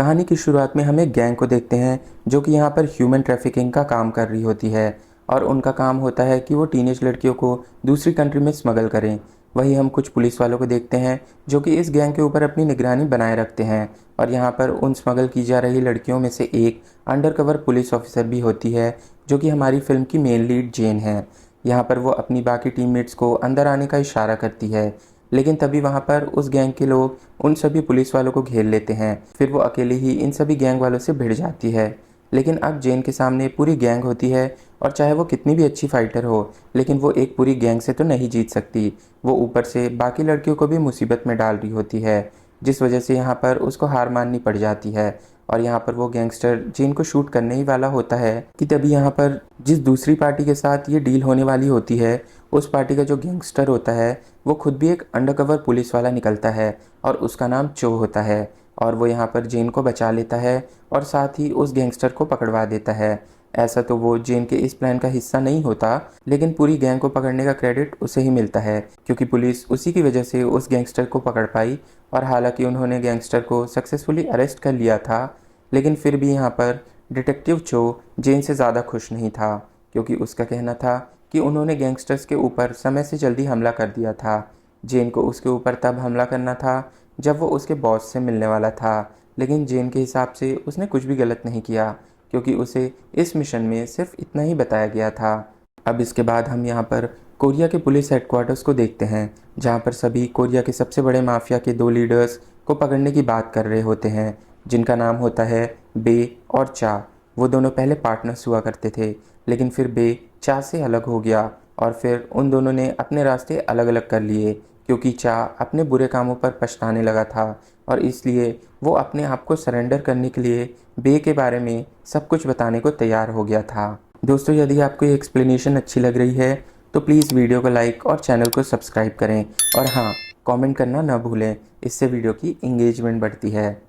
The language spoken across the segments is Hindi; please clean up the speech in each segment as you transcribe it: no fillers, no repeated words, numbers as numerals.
कहानी की शुरुआत में हम एक गैंग को देखते हैं जो कि यहाँ पर ह्यूमन ट्रैफिकिंग का काम कर रही होती है और उनका काम होता है कि वो टीनेज लड़कियों को दूसरी कंट्री में स्मगल करें। वहीं हम कुछ पुलिस वालों को देखते हैं जो कि इस गैंग के ऊपर अपनी निगरानी बनाए रखते हैं और यहाँ पर उन स्मगल की जा रही लड़कियों में से एक अंडरकवर पुलिस ऑफिसर भी होती है जो कि हमारी फिल्म की मेन लीड जेन है। यहाँ पर वो अपनी बाकी टीममेट्स को अंदर आने का इशारा करती है, लेकिन तभी वहाँ पर उस गैंग के लोग उन सभी पुलिस वालों को घेर लेते हैं। फिर वो अकेले ही इन सभी गैंग वालों से भिड़ जाती है। लेकिन अब जेन के सामने पूरी गैंग होती है और चाहे वो कितनी भी अच्छी फाइटर हो, लेकिन वो एक पूरी गैंग से तो नहीं जीत सकती। वो ऊपर से बाकी लड़कियों को भी मुसीबत में डाल रही होती है, जिस वजह से यहाँ पर उसको हार माननी पड़ जाती है। और यहाँ पर वो गैंगस्टर जेन को शूट करने ही वाला होता है कि तभी यहाँ पर जिस दूसरी पार्टी के साथ ये डील होने वाली होती है, उस पार्टी का जो गैंगस्टर होता है वो खुद भी एक अंडरकवर पुलिस वाला निकलता है और उसका नाम चो होता है। और वो यहाँ पर जेन को बचा लेता है और साथ ही उस गैंगस्टर को पकड़वा देता है। ऐसा तो वो जेन के इस प्लान का हिस्सा नहीं होता, लेकिन पूरी गैंग को पकड़ने का क्रेडिट उसे ही मिलता है क्योंकि पुलिस उसी की वजह से उस गैंगस्टर को पकड़ पाई। और हालांकि उन्होंने गैंगस्टर को सक्सेसफुली अरेस्ट कर लिया था, लेकिन फिर भी यहाँ पर डिटेक्टिव चो जेन से ज़्यादा खुश नहीं था क्योंकि उसका कहना था कि उन्होंने गैंगस्टर्स के ऊपर समय से जल्दी हमला कर दिया था। जेन को उसके ऊपर तब हमला करना था जब वो उसके बॉस से मिलने वाला था, लेकिन जेन के हिसाब से उसने कुछ भी गलत नहीं किया क्योंकि उसे इस मिशन में सिर्फ इतना ही बताया गया था। अब इसके बाद हम यहाँ पर कोरिया के पुलिस हेडक्वार्टर्स को देखते हैं, जहाँ पर सभी कोरिया के सबसे बड़े माफिया के दो लीडर्स को पकड़ने की बात कर रहे होते हैं, जिनका नाम होता है बे और चा। वो दोनों पहले पार्टनर्स हुआ करते थे, लेकिन फिर बे चा से अलग हो गया और फिर उन दोनों ने अपने रास्ते अलग अलग कर लिए क्योंकि चा अपने बुरे कामों पर पछताने लगा था और इसलिए वो अपने आप को सरेंडर करने के लिए बे के बारे में सब कुछ बताने को तैयार हो गया था। दोस्तों, यदि आपको ये एक्सप्लेनेशन अच्छी लग रही है तो प्लीज़ वीडियो को लाइक और चैनल को सब्सक्राइब करें और हाँ, कमेंट करना ना भूलें, इससे वीडियो की इंगेजमेंट बढ़ती है।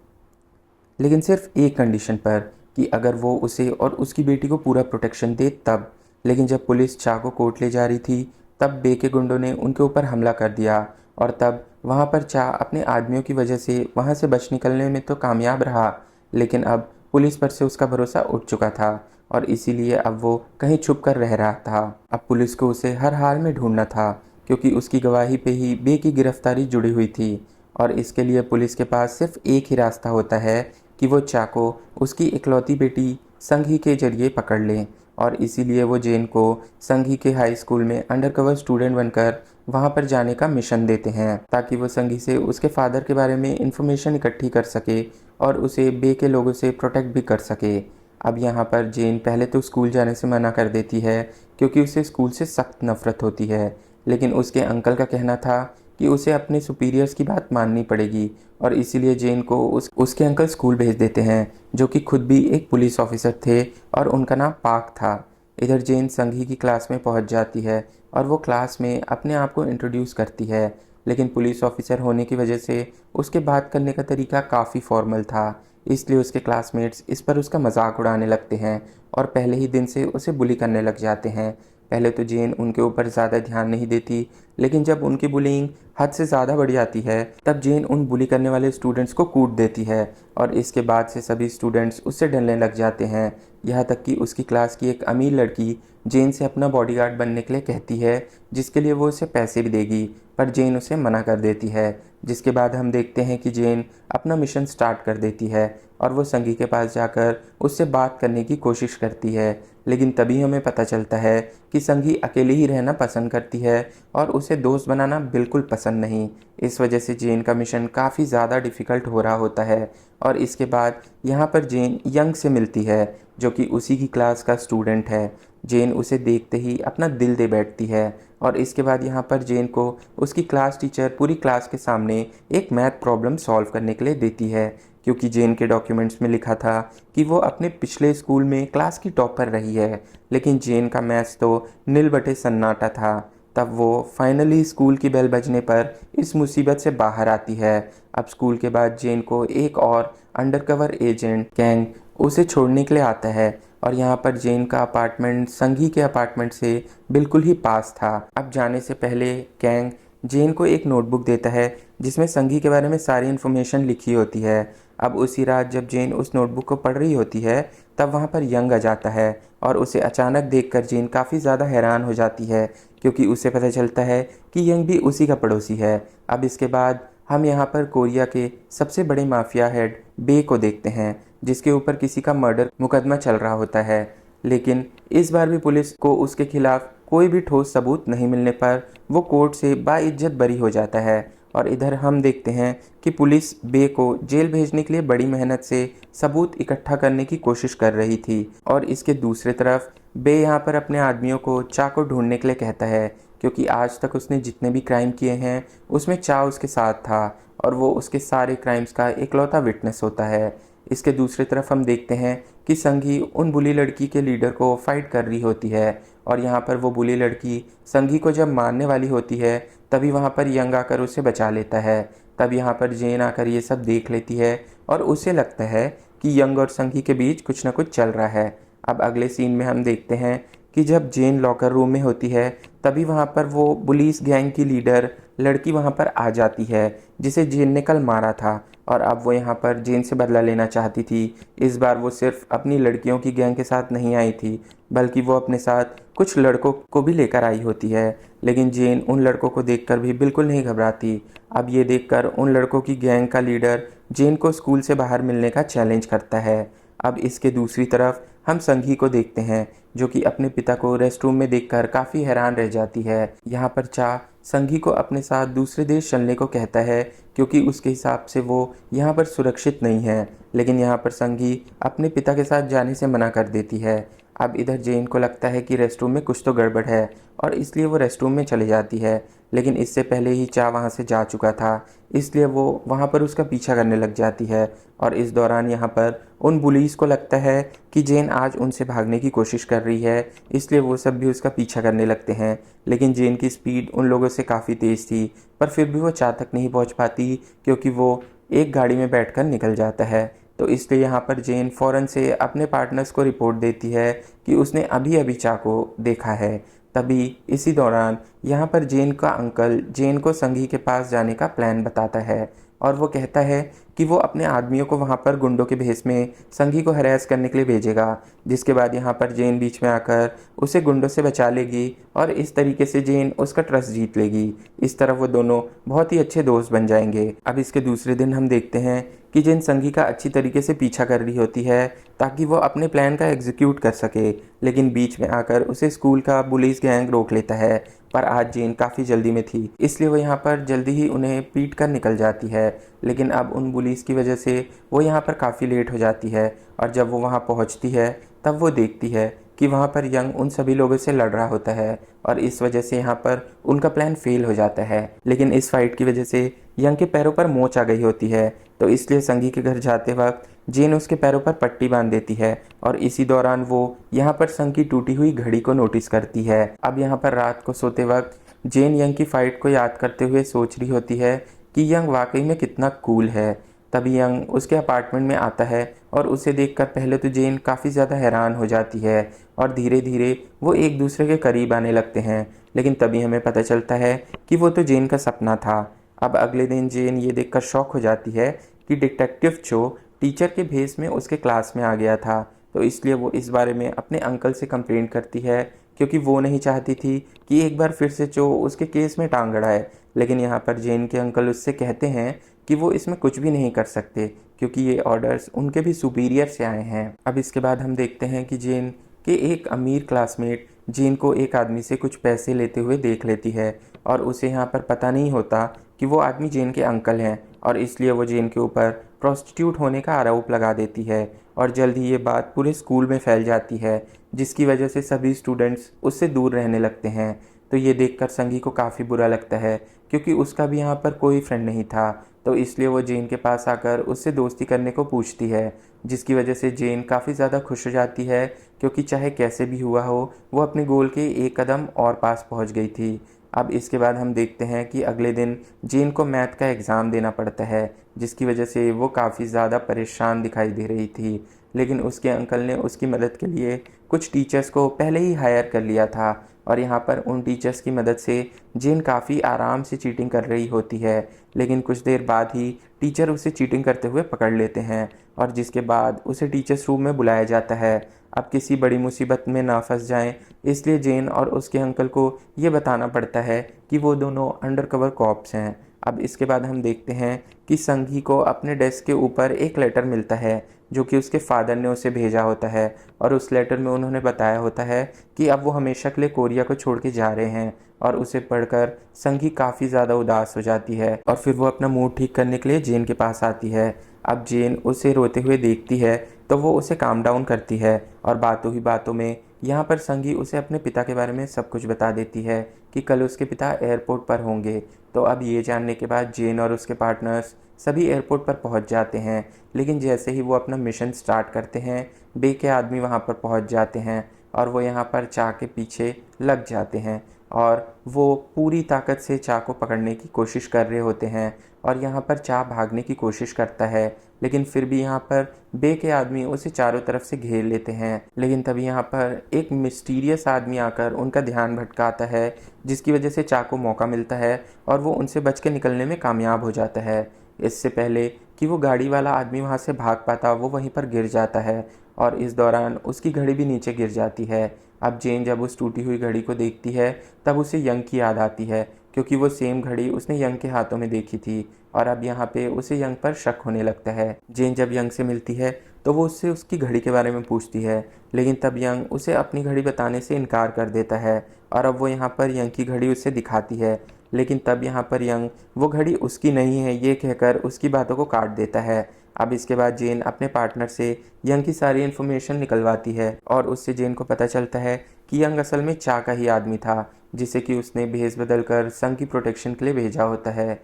लेकिन सिर्फ एक कंडीशन पर कि अगर वो उसे और उसकी बेटी को पूरा प्रोटेक्शन दे तब। लेकिन जब पुलिस चा को कोर्ट ले जा रही थी तब बे के गुंडों ने उनके ऊपर हमला कर दिया और तब वहाँ पर चा अपने आदमियों की वजह से वहाँ से बच निकलने में तो कामयाब रहा, लेकिन अब पुलिस पर से उसका भरोसा उठ चुका था और इसीलिए अब वो कहीं छुप कर रह रहा था। अब पुलिस को उसे हर हाल में ढूंढना था क्योंकि उसकी गवाही पे ही बे की गिरफ्तारी जुड़ी हुई थी और इसके लिए पुलिस के पास सिर्फ एक ही रास्ता होता है कि वो चा को उसकी इकलौती बेटी संघी के जरिए पकड़ लें। और इसीलिए वो जेन को संघी के हाई स्कूल में अंडरकवर स्टूडेंट बनकर वहाँ पर जाने का मिशन देते हैं ताकि वो संघी से उसके फादर के बारे में इंफॉर्मेशन इकट्ठी कर सके और उसे बे के लोगों से प्रोटेक्ट भी कर सके। अब यहाँ पर जेन पहले तो स्कूल जाने से मना कर देती है क्योंकि उसे स्कूल से सख्त नफरत होती है, लेकिन उसके अंकल का कहना था कि उसे अपने सुपीरियर्स की बात माननी पड़ेगी और इसीलिए जेन को उसके अंकल स्कूल भेज देते हैं, जो कि खुद भी एक पुलिस ऑफिसर थे और उनका नाम पाक था। इधर जेन संघी की क्लास में पहुंच जाती है और वो क्लास में अपने आप को इंट्रोड्यूस करती है, लेकिन पुलिस ऑफिसर होने की वजह से उसके बात करने का तरीका काफ़ी फॉर्मल था, इसलिए उसके क्लासमेट्स इस पर उसका मजाक उड़ाने लगते हैं और पहले ही दिन से उसे बुली करने लग जाते हैं। पहले तो जेन उनके ऊपर ज़्यादा ध्यान नहीं देती, लेकिन जब उनकी बुलिंग हद से ज़्यादा बढ़ जाती है तब जेन उन बुली करने वाले स्टूडेंट्स को कूट देती है और इसके बाद से सभी स्टूडेंट्स उससे डरने लग जाते हैं। यहाँ तक कि उसकी क्लास की एक अमीर लड़की जेन से अपना बॉडीगार्ड बनने के लिए कहती है, जिसके लिए वो उसे पैसे भी देगी, पर जेन उसे मना कर देती है। जिसके बाद हम देखते हैं कि जेन अपना मिशन स्टार्ट कर देती है और वो संगी के पास जाकर उससे बात करने की कोशिश करती है, लेकिन तभी हमें पता चलता है कि संगी अकेले ही रहना पसंद करती है और उसे दोस्त बनाना बिल्कुल पसंद नहीं। इस वजह से जेन का मिशन काफ़ी ज़्यादा डिफ़िकल्ट हो रहा होता है और इसके बाद यहाँ पर जेन यंग से मिलती है जो कि उसी की क्लास का स्टूडेंट है। जेन उसे देखते ही अपना दिल दे बैठती है और इसके बाद यहाँ पर जेन को उसकी क्लास टीचर पूरी क्लास के सामने एक मैथ प्रॉब्लम सॉल्व करने के लिए देती है क्योंकि जेन के डॉक्यूमेंट्स में लिखा था कि वो अपने पिछले स्कूल में क्लास की टॉपर रही है, लेकिन जेन का मैथ्स तो नील बटे सन्नाटा था। तब वो फाइनली स्कूल की बेल बजने पर इस मुसीबत से बाहर आती है। अब स्कूल के बाद जेन को एक और अंडरकवर एजेंट कैंग उसे छोड़ने के लिए आता है और यहाँ पर जेन का अपार्टमेंट संघी के अपार्टमेंट से बिल्कुल ही पास था। अब जाने से पहले कैंग जेन को एक नोटबुक देता है जिसमें संघी के बारे में सारी इन्फॉर्मेशन लिखी होती है। अब उसी रात जब जेन उस नोटबुक को पढ़ रही होती है तब वहाँ पर यंग आ जाता है और उसे अचानक देखकर जेन काफ़ी ज़्यादा हैरान हो जाती है क्योंकि उसे पता चलता है कि यंग भी उसी का पड़ोसी है। अब इसके बाद हम यहाँ पर कोरिया के सबसे बड़े माफिया हेड बे को देखते हैं जिसके ऊपर किसी का मर्डर मुकदमा चल रहा होता है। लेकिन इस बार भी पुलिस को उसके खिलाफ कोई भी ठोस सबूत नहीं मिलने पर वो कोर्ट से बाइज्जत बरी हो जाता है। और इधर हम देखते हैं कि पुलिस बे को जेल भेजने के लिए बड़ी मेहनत से सबूत इकट्ठा करने की कोशिश कर रही थी और इसके दूसरे तरफ बे यहाँ पर अपने आदमियों को चा को ढूंढने के लिए कहता है क्योंकि आज तक उसने जितने भी क्राइम किए हैं उसमें चा उसके साथ था और वो उसके सारे क्राइम्स का इकलौता विटनेस होता है। इसके दूसरी तरफ हम देखते हैं कि संगी उन बुली लड़की के लीडर को फाइट कर रही होती है और यहाँ पर वो बुली लड़की संगी को जब मारने वाली होती है तभी वहाँ पर यंग आकर उसे बचा लेता है। तब यहाँ पर जेन आकर ये सब देख लेती है और उसे लगता है कि यंग और संगी के बीच कुछ ना कुछ चल रहा है। अब अगले सीन में हम देखते हैं कि जब जेन लॉकर रूम में होती है तभी वहाँ पर वो पुलिस गैंग की लीडर लड़की वहाँ पर आ जाती है जिसे जेन ने कल मारा था और अब वो यहाँ पर जेन से बदला लेना चाहती थी। इस बार वो सिर्फ अपनी लड़कियों की गैंग के साथ नहीं आई थी बल्कि वो अपने साथ कुछ लड़कों को भी लेकर आई होती है। लेकिन जेन उन लड़कों को देखकर भी बिल्कुल नहीं घबराती। अब ये देखकर उन लड़कों की गैंग का लीडर जेन को स्कूल से बाहर मिलने का चैलेंज करता है। अब इसके दूसरी तरफ हम संगी को देखते हैं जो कि अपने पिता को रेस्टरूम में देखकर काफ़ी हैरान रह जाती है। यहाँ पर चा संगी को अपने साथ दूसरे देश चलने को कहता है क्योंकि उसके हिसाब से वो यहाँ पर सुरक्षित नहीं है। लेकिन यहाँ पर संगी अपने पिता के साथ जाने से मना कर देती है। अब इधर जेन को लगता है कि रेस्टरूम में कुछ तो गड़बड़ है और इसलिए वो रेस्टरूम में चली जाती है। लेकिन इससे पहले ही चा वहाँ से जा चुका था इसलिए वो वहाँ पर उसका पीछा करने लग जाती है। और इस दौरान यहाँ पर उन पुलिस को लगता है कि जेन आज उनसे भागने की कोशिश कर रही है इसलिए वो सब भी उसका पीछा करने लगते हैं। लेकिन जेन की स्पीड उन लोगों से काफ़ी तेज़ थी पर फिर भी वो चा तक नहीं पहुँच पाती क्योंकि वो एक गाड़ी में बैठकर निकल जाता है। तो इसलिए यहाँ पर जेन फ़ौरन से अपने पार्टनर्स को रिपोर्ट देती है कि उसने अभी अभी चा को देखा है। तभी इसी दौरान यहाँ पर जेन का अंकल जेन को संगी के पास जाने का प्लान बताता है और वो कहता है कि वो अपने आदमियों को वहाँ पर गुंडों के भेस में संगी को हरास करने के लिए भेजेगा जिसके बाद यहाँ पर जेन बीच में आकर उसे गुंडों से बचा लेगी और इस तरीके से जेन उसका ट्रस्ट जीत लेगी। इस तरह वो दोनों बहुत ही अच्छे दोस्त बन जाएंगे। अब इसके दूसरे दिन हम देखते हैं कि जेन संगी का अच्छी तरीके से पीछा कर रही होती है ताकि वो अपने प्लान का एग्जीक्यूट कर सके। लेकिन बीच में आकर उसे स्कूल का पुलिस गैंग रोक लेता है पर आज जेन काफ़ी जल्दी में थी इसलिए वो यहाँ पर जल्दी ही उन्हें पीट कर निकल जाती है। लेकिन अब उन पुलिस की वजह से वो यहाँ पर काफ़ी लेट हो जाती है और जब वो वहाँ पहुँचती है तब वो देखती है कि वहाँ पर यंग उन सभी लोगों से लड़ रहा होता है और इस वजह से यहाँ पर उनका प्लान फेल हो जाता है। लेकिन इस फाइट की वजह से यंग के पैरों पर मोच आ गई होती है तो इसलिए संगी के घर जाते वक्त जेन उसके पैरों पर पट्टी बांध देती है और इसी दौरान वो यहाँ पर संग की टूटी हुई घड़ी को नोटिस करती है। अब यहाँ पर रात को सोते वक्त जेन यंग की फाइट को याद करते हुए सोच रही होती है कि यंग वाकई में कितना कूल है। तभी यंग उसके अपार्टमेंट में आता है और उसे देखकर पहले तो जेन काफ़ी ज़्यादा हैरान हो जाती है और धीरे धीरे वो एक दूसरे के करीब आने लगते हैं। लेकिन तभी हमें पता चलता है कि वो तो जेन का सपना था। अब अगले दिन जेन ये देखकर शॉक हो जाती है कि डिटेक्टिव चो टीचर के भेस में उसके क्लास में आ गया था। तो इसलिए वो इस बारे में अपने अंकल से कंप्लेंट करती है क्योंकि वो नहीं चाहती थी कि एक बार फिर से चो उसके केस में टांग अड़ाए। लेकिन यहाँ पर जेन के अंकल उससे कहते हैं कि वो इसमें कुछ भी नहीं कर सकते क्योंकि ये ऑर्डर्स उनके भी सुपीरियर से आए हैं। अब इसके बाद हम देखते हैं कि जेन के एक अमीर क्लासमेट जेन को एक आदमी से कुछ पैसे लेते हुए देख लेती है और उसे यहाँ पर पता नहीं होता कि वो आदमी जेन के अंकल हैं और इसलिए वो जेन के ऊपर प्रोस्टिट्यूट होने का आरोप लगा देती है और जल्द ही ये बात पूरे स्कूल में फैल जाती है जिसकी वजह से सभी स्टूडेंट्स उससे दूर रहने लगते हैं। तो ये देखकर संगी को काफ़ी बुरा लगता है क्योंकि उसका भी यहाँ पर कोई फ्रेंड नहीं था। तो इसलिए वो जेन के पास आकर उससे दोस्ती करने को पूछती है जिसकी वजह से जेन काफ़ी ज़्यादा खुश हो जाती है क्योंकि चाहे कैसे भी हुआ हो वो अपने गोल के एक कदम और पास पहुँच गई थी। अब इसके बाद हम देखते हैं कि अगले दिन जेन को मैथ का एग्ज़ाम देना पड़ता है जिसकी वजह से वो काफ़ी ज़्यादा परेशान दिखाई दे रही थी। लेकिन उसके अंकल ने उसकी मदद के लिए कुछ टीचर्स को पहले ही हायर कर लिया था और यहाँ पर उन टीचर्स की मदद से जेन काफ़ी आराम से चीटिंग कर रही होती है। लेकिन कुछ देर बाद ही टीचर उसे चीटिंग करते हुए पकड़ लेते हैं और जिसके बाद उसे टीचर्स रूम में बुलाया जाता है। अब किसी बड़ी मुसीबत में ना फंस जाएं, इसलिए जेन और उसके अंकल को ये बताना पड़ता है कि वो दोनों अंडरकवर कॉप्स हैं। अब इसके बाद हम देखते हैं कि संघी को अपने डेस्क के ऊपर एक लेटर मिलता है जो कि उसके फादर ने उसे भेजा होता है और उस लेटर में उन्होंने बताया होता है कि अब वो हमेशा के लिए कोरिया को छोड़ के जा रहे हैं। और उसे पढ़कर संघी काफ़ी ज़्यादा उदास हो जाती है और फिर वो अपना मूड ठीक करने के लिए जेन के पास आती है। अब जेन उसे रोते हुए देखती है तो वो उसे काम डाउन करती है और बातों ही बातों में यहाँ पर संगी उसे अपने पिता के बारे में सब कुछ बता देती है कि कल उसके पिता एयरपोर्ट पर होंगे। तो अब ये जानने के बाद जेन और उसके पार्टनर्स सभी एयरपोर्ट पर पहुंच जाते हैं। लेकिन जैसे ही वो अपना मिशन स्टार्ट करते हैं, बे के आदमी वहां पर पहुंच जाते हैं और वो यहाँ पर चा के पीछे लग जाते हैं और वो पूरी ताकत से चा को पकड़ने की कोशिश कर रहे होते हैं और यहाँ पर चा भागने की कोशिश करता है। लेकिन फिर भी यहाँ पर बे के आदमी उसे चारों तरफ से घेर लेते हैं। लेकिन तभी यहाँ पर एक मिस्टीरियस आदमी आकर उनका ध्यान भटकाता है, जिसकी वजह से चा को मौका मिलता है और वो उनसे बच के निकलने में कामयाब हो जाता है। इससे पहले कि वो गाड़ी वाला आदमी वहाँ से भाग पाता, वो वहीं पर गिर जाता है और इस दौरान उसकी घड़ी भी नीचे गिर जाती है। अब जेन जब उस टूटी हुई घड़ी को देखती है तब उसे यंग की याद आती है, क्योंकि वो सेम घड़ी उसने यंग के हाथों में देखी थी और अब यहाँ पे उसे यंग पर शक होने लगता है। जेन जब यंग से मिलती है तो वो उससे उसकी घड़ी के बारे में पूछती है, लेकिन तब यंग उसे अपनी घड़ी बताने से इनकार कर देता है और अब वो यहाँ पर यंग की घड़ी उसे दिखाती है। लेकिन तब यहाँ पर यंग वो घड़ी उसकी नहीं है ये कहकर उसकी बातों को काट देता है। अब इसके बाद जेन अपने पार्टनर से यंग की सारी इन्फॉर्मेशन निकलवाती है और उससे जेन को पता चलता है कि यंग असल में चा का ही आदमी था, जिसे कि उसने भेस बदल कर संघ की प्रोटेक्शन के लिए भेजा होता है।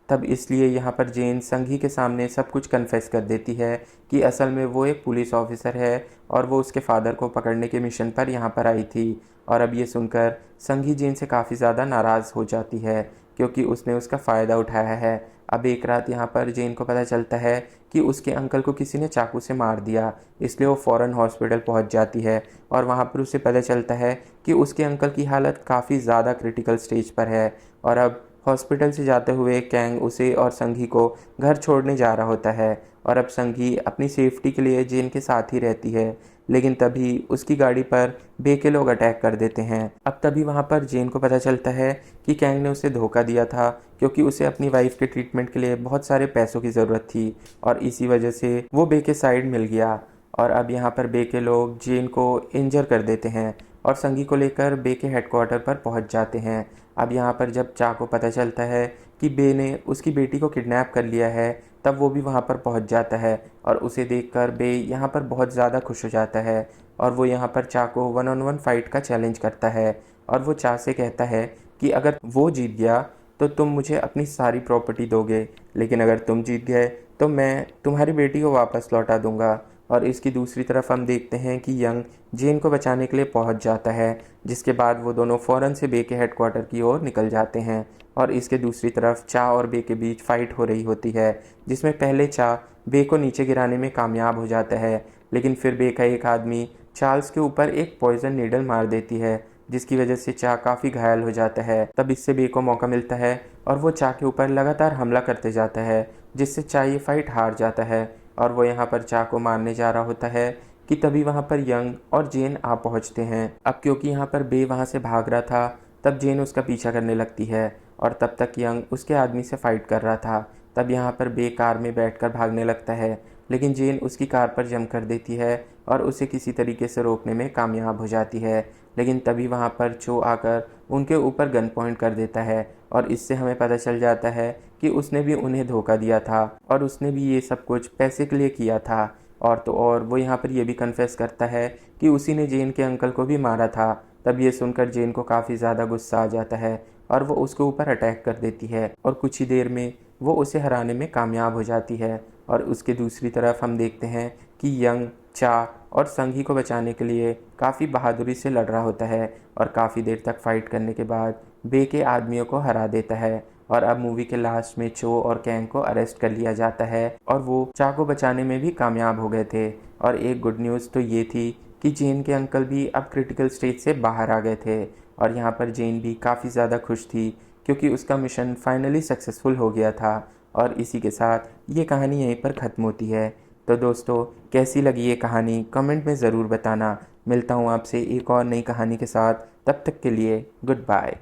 तब इसलिए यहाँ पर जेन संघी के सामने सब कुछ कन्फेस कर देती है कि असल में वो एक पुलिस ऑफिसर है और वो उसके फादर को पकड़ने के मिशन पर यहाँ पर आई थी। और अब ये सुनकर संघी जेन से काफ़ी ज़्यादा नाराज़ हो जाती है, क्योंकि उसने उसका फ़ायदा उठाया है। अब एक रात यहाँ पर जेन को पता चलता है कि उसके अंकल को किसी ने चाकू से मार दिया, इसलिए वो फ़ौरन हॉस्पिटल पहुँच जाती है और वहाँ पर उसे पता चलता है कि उसके अंकल की हालत काफ़ी ज़्यादा क्रिटिकल स्टेज पर है। और अब हॉस्पिटल से जाते हुए कैंग उसे और संघी को घर छोड़ने जा रहा होता है और अब संघी अपनी सेफ्टी के लिए जेन के साथ ही रहती है। लेकिन तभी उसकी गाड़ी पर बे के लोग अटैक कर देते हैं। अब तभी वहाँ पर जेन को पता चलता है कि कैंग ने उसे धोखा दिया था, क्योंकि उसे अपनी वाइफ के ट्रीटमेंट के लिए बहुत सारे पैसों की ज़रूरत थी और इसी वजह से वो बे के साइड मिल गया। और अब यहाँ पर बे के लोग जेन को इंजर कर देते हैं और संगी को लेकर बे के हेडक्वार्टर पर पहुँच जाते हैं। अब यहाँ पर जब चा को पता चलता है कि बे ने उसकी बेटी को किडनैप कर लिया है, तब वो भी वहाँ पर पहुँच जाता है और उसे देखकर बे यहाँ पर बहुत ज़्यादा खुश हो जाता है और वो यहाँ पर चा को 1-on-1 फाइट का चैलेंज करता है और वो चा से कहता है कि अगर वो जीत गया तो तुम मुझे अपनी सारी प्रॉपर्टी दोगे, लेकिन अगर तुम जीत गए तो मैं तुम्हारी बेटी को वापस लौटा दूंगा। और इसकी दूसरी तरफ हम देखते हैं कि यंग जेन को बचाने के लिए पहुंच जाता है, जिसके बाद वो दोनों फ़ौरन से बे के हेडक्वार्टर की ओर निकल जाते हैं। और इसके दूसरी तरफ चा और बे के बीच फ़ाइट हो रही होती है, जिसमें पहले चा बे को नीचे गिराने में कामयाब हो जाता है, लेकिन फिर बे का एक आदमी चार्ल्स के ऊपर एक पॉइजन नीडल मार देती है, जिसकी वजह से चा काफ़ी घायल हो जाता है। तब इससे बे को मौका मिलता है और वो चा के ऊपर लगातार हमला करते जाता है, जिससे चा ये फाइट हार जाता है और वो यहाँ पर चा को मारने जा रहा होता है कि तभी वहाँ पर यंग और जेन आ पहुँचते हैं। अब क्योंकि यहाँ पर बे वहाँ से भाग रहा था, तब जेन उसका पीछा करने लगती है और तब तक यंग उसके आदमी से फाइट कर रहा था। तब यहाँ पर बे कार में बैठकर भागने लगता है, लेकिन जेन उसकी कार पर जम कर देती है और उसे किसी तरीके से रोकने में कामयाब हो जाती है। लेकिन तभी वहाँ पर चो आकर उनके ऊपर गन पॉइंट कर देता है और इससे हमें पता चल जाता है कि उसने भी उन्हें धोखा दिया था और उसने भी ये सब कुछ पैसे के लिए किया था। और तो और वो यहाँ पर ये भी कन्फेस करता है कि उसी ने जेन के अंकल को भी मारा था। तब ये सुनकर जेन को काफ़ी ज़्यादा गुस्सा आ जाता है और वो उसके ऊपर अटैक कर देती है और कुछ ही देर में वो उसे हराने में कामयाब हो जाती है। और उसके दूसरी तरफ हम देखते हैं कि यंग चा और संघी को बचाने के लिए काफ़ी बहादुरी से लड़ रहा होता है और काफ़ी देर तक फाइट करने के बाद बे के आदमियों को हरा देता है और अब मूवी के लास्ट में चो और कैंग को अरेस्ट कर लिया जाता है और वो चा को बचाने में भी कामयाब हो गए थे। और एक गुड न्यूज़ तो ये थी कि जेन के अंकल भी अब क्रिटिकल स्टेज से बाहर आ गए थे और यहाँ पर जेन भी काफ़ी ज़्यादा खुश थी क्योंकि उसका मिशन फाइनली सक्सेसफुल हो गया था। और इसी के साथ ये कहानी यहीं पर ख़त्म होती है। तो दोस्तों, कैसी लगी ये कहानी कमेंट में ज़रूर बताना। मिलता हूँ आपसे एक और नई कहानी के साथ, तब तक के लिए गुड बाय।